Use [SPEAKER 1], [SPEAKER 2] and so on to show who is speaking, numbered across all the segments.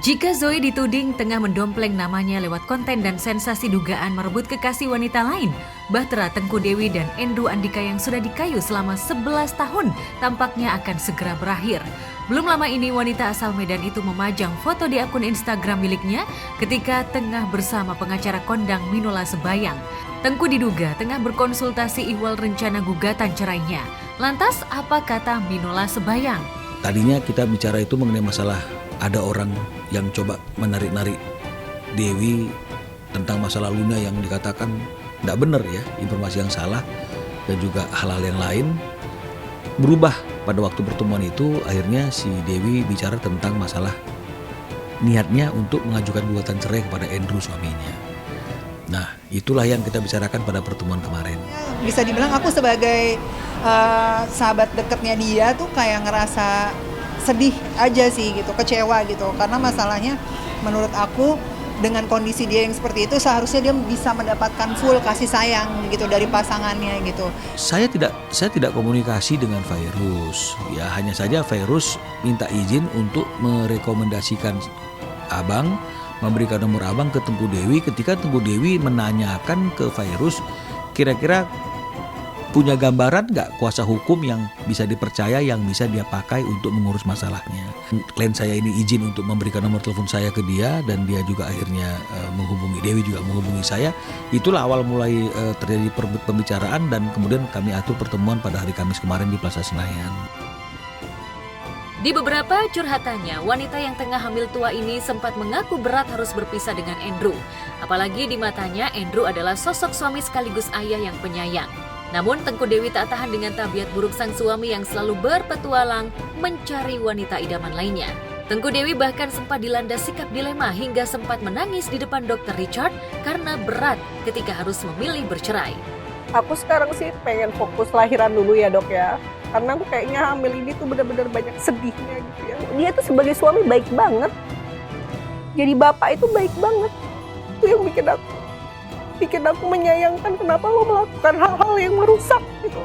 [SPEAKER 1] Jika Zoe dituding tengah mendompleng namanya lewat konten dan sensasi dugaan merebut kekasih wanita lain, bahtera Tengku Dewi dan Andrew Andika yang sudah dikayu selama 11 tahun tampaknya akan segera berakhir. Belum lama ini wanita asal Medan itu memajang foto di akun Instagram miliknya ketika tengah bersama pengacara kondang Minola Sebayang. Tengku diduga tengah berkonsultasi ihwal rencana gugatan cerainya. Lantas apa kata Minola Sebayang?
[SPEAKER 2] Tadinya kita bicara itu mengenai masalah ada orang yang coba menarik-narik Dewi tentang masa lalunya yang dikatakan tidak benar ya, informasi yang salah dan juga hal-hal yang lain. Berubah pada waktu pertemuan itu, akhirnya si Dewi bicara tentang masalah niatnya untuk mengajukan gugatan cerai kepada Andrew suaminya. Nah, itulah yang kita bicarakan pada pertemuan kemarin.
[SPEAKER 3] Bisa dibilang aku sebagai sahabat dekatnya dia tuh kayak ngerasa sedih aja sih gitu, kecewa gitu. Karena masalahnya menurut aku dengan kondisi dia yang seperti itu seharusnya dia bisa mendapatkan full kasih sayang gitu dari pasangannya gitu.
[SPEAKER 2] Saya tidak komunikasi dengan Virus. Ya, hanya saja Virus minta izin untuk merekomendasikan Abang, memberikan nomor Abang ke Tengku Dewi ketika Tengku Dewi menanyakan ke Virus kira-kira punya gambaran nggak kuasa hukum yang bisa dipercaya yang bisa dia pakai untuk mengurus masalahnya. Klien saya ini izin untuk memberikan nomor telepon saya ke dia dan dia juga akhirnya menghubungi Dewi juga menghubungi saya. Itulah awal mulai terjadi pembicaraan dan kemudian kami atur pertemuan pada hari Kamis kemarin di Plaza Senayan.
[SPEAKER 1] Di beberapa curhatannya, wanita yang tengah hamil tua ini sempat mengaku berat harus berpisah dengan Andrew. Apalagi di matanya Andrew adalah sosok suami sekaligus ayah yang penyayang. Namun Tengku Dewi tak tahan dengan tabiat buruk sang suami yang selalu berpetualang mencari wanita idaman lainnya. Tengku Dewi bahkan sempat dilanda sikap dilema hingga sempat menangis di depan Dr. Richard karena berat ketika harus memilih bercerai.
[SPEAKER 4] Aku sekarang sih pengen fokus lahiran dulu ya dok ya. Karena aku kayaknya hamil ini tuh benar-benar banyak sedihnya gitu ya. Dia tuh sebagai suami baik banget. Jadi bapak itu baik banget. Itu yang bikin aku menyayangkan kenapa lo melakukan hal-hal yang merusak gitu.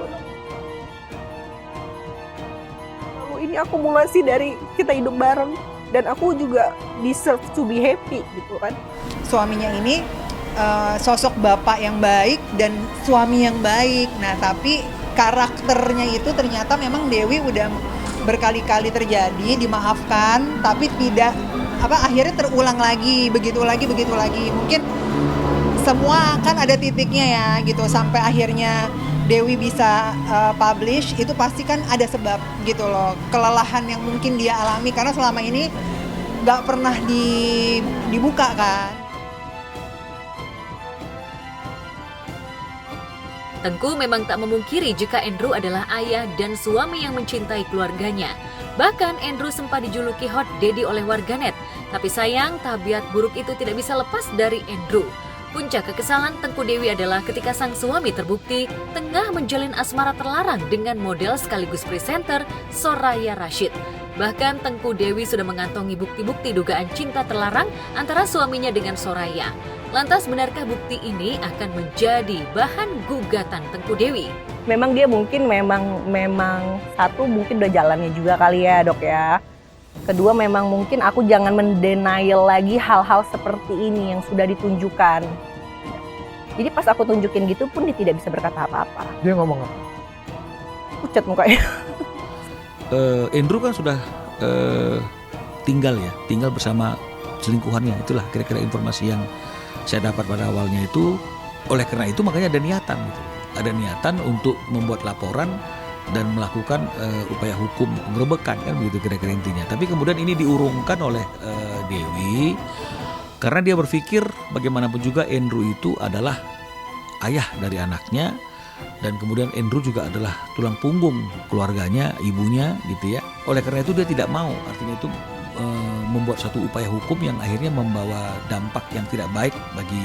[SPEAKER 4] Lalu ini akumulasi dari kita hidup bareng dan aku juga deserve to be happy gitu kan.
[SPEAKER 3] Suaminya ini sosok bapak yang baik dan suami yang baik. Nah, tapi karakternya itu ternyata memang Dewi udah berkali-kali terjadi, dimaafkan, tapi tidak akhirnya terulang lagi, begitu lagi. Mungkin semua kan ada titiknya ya gitu sampai akhirnya Dewi bisa publish itu pasti kan ada sebab gitu loh, kelelahan yang mungkin dia alami karena selama ini nggak pernah dibuka kan.
[SPEAKER 1] Tengku memang tak memungkiri jika Andrew adalah ayah dan suami yang mencintai keluarganya. Bahkan Andrew sempat dijuluki hot daddy oleh warganet. Tapi sayang, tabiat buruk itu tidak bisa lepas dari Andrew. Puncak kekesalan Tengku Dewi adalah ketika sang suami terbukti tengah menjalin asmara terlarang dengan model sekaligus presenter Soraya Rashid. Bahkan Tengku Dewi sudah mengantongi bukti-bukti dugaan cinta terlarang antara suaminya dengan Soraya. Lantas benarkah bukti ini akan menjadi bahan gugatan Tengku Dewi?
[SPEAKER 4] Memang dia mungkin memang satu mungkin udah jalannya juga kali ya dok ya. Kedua memang mungkin aku jangan mendenial lagi hal-hal seperti ini yang sudah ditunjukkan. Jadi pas aku tunjukin gitu pun dia tidak bisa berkata apa-apa.
[SPEAKER 5] Dia ngomong apa?
[SPEAKER 4] Pucat mukanya.
[SPEAKER 2] Andrew kan sudah tinggal bersama selingkuhannya. Itulah kira-kira informasi yang saya dapat pada awalnya itu. Oleh karena itu makanya ada niatan gitu. Ada niatan untuk membuat laporan dan melakukan upaya hukum penggerebekan kan begitu kira-kira intinya. Tapi kemudian ini diurungkan oleh Dewi karena dia berpikir bagaimanapun juga Andrew itu adalah ayah dari anaknya dan kemudian Andrew juga adalah tulang punggung keluarganya, ibunya gitu ya. Oleh karena itu dia tidak mau, artinya itu membuat satu upaya hukum yang akhirnya membawa dampak yang tidak baik bagi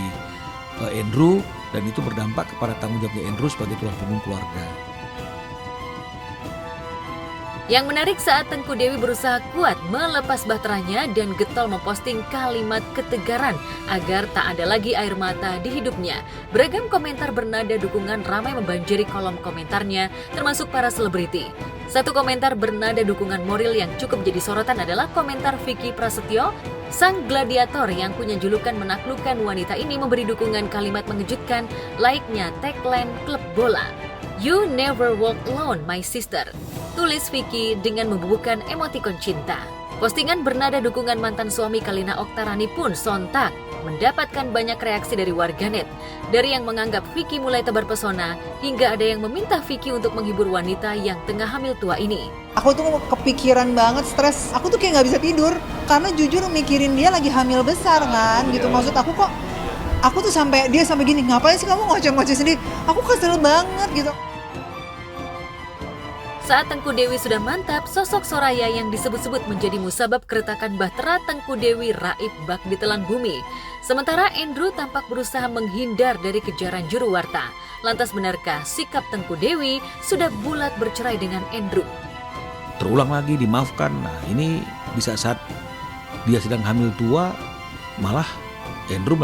[SPEAKER 2] Andrew dan itu berdampak kepada tanggung jawabnya Andrew sebagai tulang punggung keluarga.
[SPEAKER 1] Yang menarik saat Tengku Dewi berusaha kuat melepas bahteranya dan getol memposting kalimat ketegaran agar tak ada lagi air mata di hidupnya. Beragam komentar bernada dukungan ramai membanjiri kolom komentarnya, termasuk para selebriti. Satu komentar bernada dukungan moral yang cukup jadi sorotan adalah komentar Vicky Prasetyo, sang gladiator yang punya julukan menaklukkan wanita ini memberi dukungan kalimat mengejutkan layaknya tagline klub bola. "You never walk alone, my sister," tulis Vicky dengan membubuhkan emotikon cinta. Postingan bernada dukungan mantan suami Kalina Oktarani pun sontak mendapatkan banyak reaksi dari warganet. Dari yang menganggap Vicky mulai tebar pesona, hingga ada yang meminta Vicky untuk menghibur wanita yang tengah hamil tua ini.
[SPEAKER 3] Aku tuh kepikiran banget, stres. Aku tuh kayak nggak bisa tidur karena jujur mikirin dia lagi hamil besar kan, gitu. Maksud aku kok, aku tuh dia sampai gini, ngapain sih kamu ngoceh-ngoceh sendiri? Aku kesel banget gitu.
[SPEAKER 1] Saat Tengku Dewi sudah mantap, sosok Soraya yang disebut-sebut menjadi musabab keretakan Bahtera Tengku Dewi raib bak ditelan bumi. Sementara Andrew tampak berusaha menghindar dari kejaran juru warta. Lantas benarkah sikap Tengku Dewi sudah bulat bercerai dengan Andrew?
[SPEAKER 2] Terulang lagi, dimaafkan. Nah ini bisa saat dia sedang hamil tua, malah Andrew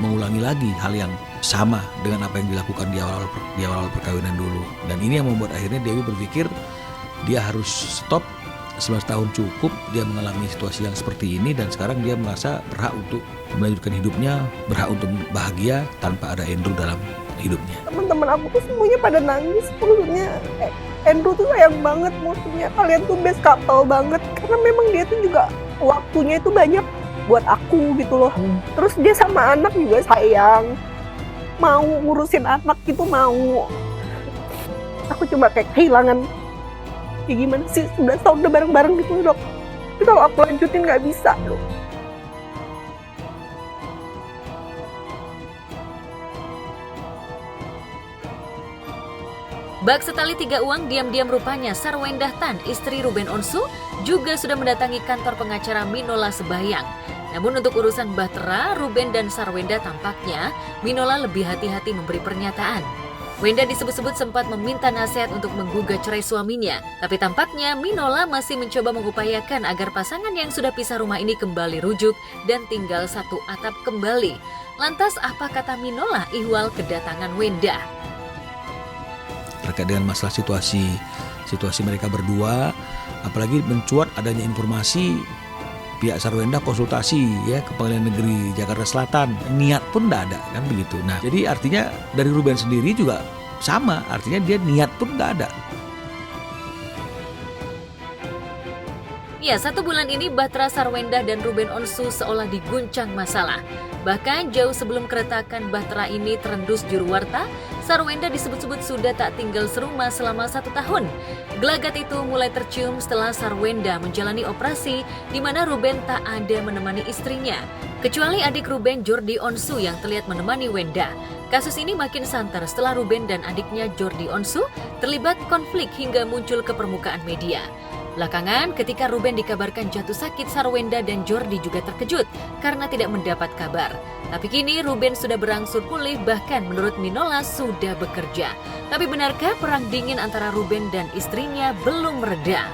[SPEAKER 2] mengulangi lagi hal yang sama dengan apa yang dilakukan di awal perkawinan dulu. Dan ini yang membuat akhirnya Dewi berpikir dia harus stop, 11 tahun cukup dia mengalami situasi yang seperti ini, dan sekarang dia merasa berhak untuk melanjutkan hidupnya, berhak untuk bahagia tanpa ada Andrew dalam hidupnya.
[SPEAKER 4] Teman-teman aku tuh semuanya pada nangis, maksudnya Andrew tuh sayang banget, maksudnya kalian tuh best couple banget, karena memang dia tuh juga waktunya itu banyak buat aku gitu loh. Terus dia sama anak juga sayang, mau ngurusin anak gitu mau. Aku cuma kayak kehilangan, ya gimana sih 11 tahun udah bareng-bareng gitu loh, Dok. Tapi kalau aku lanjutin nggak bisa loh.
[SPEAKER 1] Bak setali tiga uang diam-diam rupanya Sarwendah Tan, istri Ruben Onsu, juga sudah mendatangi kantor pengacara Minola Sebayang. Namun untuk urusan Bahtera, Ruben dan Sarwendah tampaknya Minola lebih hati-hati memberi pernyataan. Wenda disebut-sebut sempat meminta nasihat untuk menggugat cerai suaminya, tapi tampaknya Minola masih mencoba mengupayakan agar pasangan yang sudah pisah rumah ini kembali rujuk dan tinggal satu atap kembali. Lantas apa kata Minola ihwal kedatangan Wenda?
[SPEAKER 2] Terkait dengan masalah situasi mereka berdua, apalagi mencuat adanya informasi pihak Sarwendah konsultasi ya ke Pengadilan Negeri Jakarta Selatan, niat pun tidak ada kan begitu. Nah jadi artinya dari Ruben sendiri juga sama, artinya dia niat pun tidak ada.
[SPEAKER 1] Ya, 1 bulan ini Bahtera Sarwendah dan Ruben Onsu seolah diguncang masalah. Bahkan jauh sebelum keretakan Bahtera ini terendus juru warta, Sarwendah disebut-sebut sudah tak tinggal serumah selama 1 tahun. Gelagat itu mulai tercium setelah Sarwendah menjalani operasi di mana Ruben tak ada menemani istrinya. Kecuali adik Ruben, Jordi Onsu, yang terlihat menemani Wenda. Kasus ini makin santer setelah Ruben dan adiknya Jordi Onsu terlibat konflik hingga muncul ke permukaan media. Belakangan, ketika Ruben dikabarkan jatuh sakit, Sarwendah dan Jordi juga terkejut karena tidak mendapat kabar. Tapi kini Ruben sudah berangsur pulih, bahkan menurut Minola sudah bekerja. Tapi benarkah perang dingin antara Ruben dan istrinya belum reda?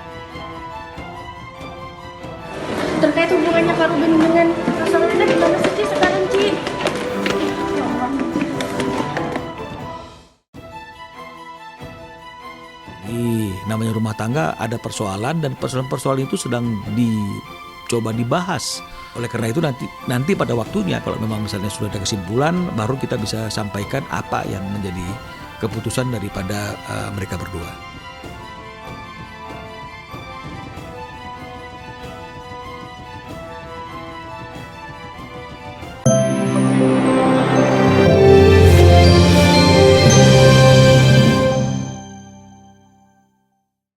[SPEAKER 5] Terkait hubungannya Kak Ruben dengan Kak Sarwendah gimana sih Ci sekarang, Ci? Ya Allah.
[SPEAKER 2] Namanya rumah tangga ada persoalan, dan persoalan-persoalan itu sedang dicoba dibahas. Oleh karena itu nanti pada waktunya kalau memang misalnya sudah ada kesimpulan, baru kita bisa sampaikan apa yang menjadi keputusan daripada mereka berdua.